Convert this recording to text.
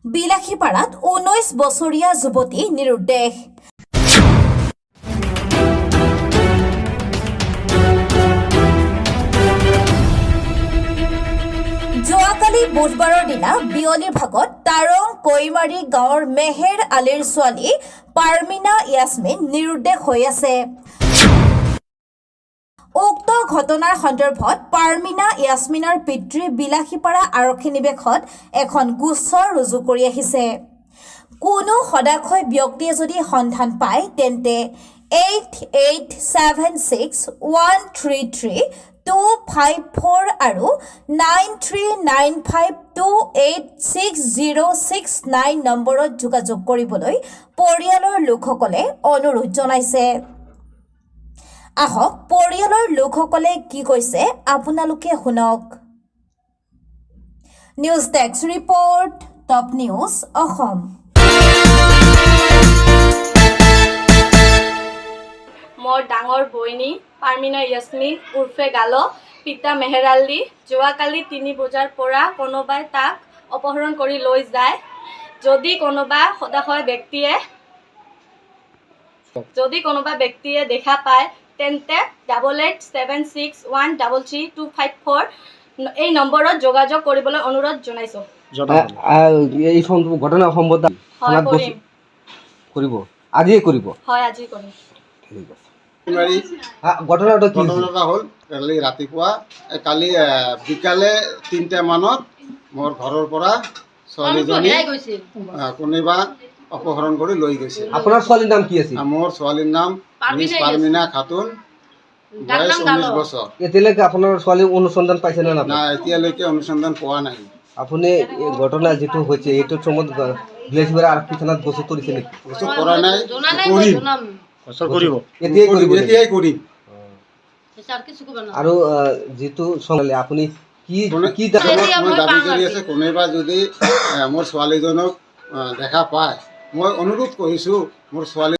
বিলাসীপাৰাত 19 বছৰীয়া যুৱতী নিৰুদ্দেশ। যোৱাকালি বুধবাৰৰ দিনা বিয়লিৰ ভাগত তাৰং কৈমাৰী গাঁৱৰ মেহেৰ আলীৰ ছোৱালী পাৰ্মিনা ইয়াছমিন নিৰুদ্দেশ হৈ আছে। উক্ত ঘটনাৰ সন্দৰ্ভত পাৰ্মিনা ইয়াছমিনৰ পিতৃ বিলাসীপাৰা আৰক্ষী নিৱেশত এখন গোচৰ ৰুজু কৰি আহিছে। কোনো সদাশয় ব্যক্তিয়ে যদি সন্ধান পায় তেন্তে 8876133254 আৰু 9395286069 নম্বৰত যোগাযোগ কৰিবলৈ পৰিয়ালৰ লোকসকলে অনুৰোধ জনাইছে। আহক পৰিয়ালৰ লোকসকলে কি কৈছে আপোনালোকে শুনক। News desk report, top news Assam. মোৰ ডাঙৰ বইনী পাৰ্মিনা ইয়াছমিন উৰ্ফে গাল, পিতা মেহেৰ আলী। যোৱাকালি 3 বজাৰ পৰা কোনোবাই তাক অপহৰণ কৰি লৈ যায়। যদি কোনোবা সদাশয় ব্যক্তিয়ে দেখা পায় তেন্তে 8876133254 এই নম্বৰত যোগাযোগ কৰিবলৈ অনুৰোধ জনাইছোঁ। এই ঘটনা সম্বন্ধে কৰিব আজিয়ে কৰিব। হয়, আজি কৰিম। ঠিক আছে। ঘটনাটা হ'ল কালি ৰাতিপুৱা বিকালে 3টা মানত মোৰ ঘৰৰ পৰা ছোৱালীজনী কোনোবা অপহৰণ কৰি লৈ গৈছে। আপোনাৰ ছোৱালীৰ নাম কি আছিল? মোৰ ছোৱালীৰ নাম মিছ পাৰ্মিনা খাতুন, বয়স 19 বছৰ। এতিয়ালৈকে আপোনাৰ ছোৱালী অনুসন্ধান পাইছে নে নাই? এতিয়ালৈকে অনুসন্ধান পোৱা নাই। আপুনি ঘটনা যিটো হৈছে এইটো সময়ত বিলাসীপাৰা আৰক্ষী থানাত গোচৰ কৰিছে নেকি? গোচৰ কৰা নাই, এতিয়াই কৰিম। আৰু যিটো আপুনি কি দাবী কৰি আছে, কোনোবা যদি মোৰ ছোৱালীজনক দেখা পায় মই অনুৰোধ কৰিছোঁ মোৰ ছোৱালী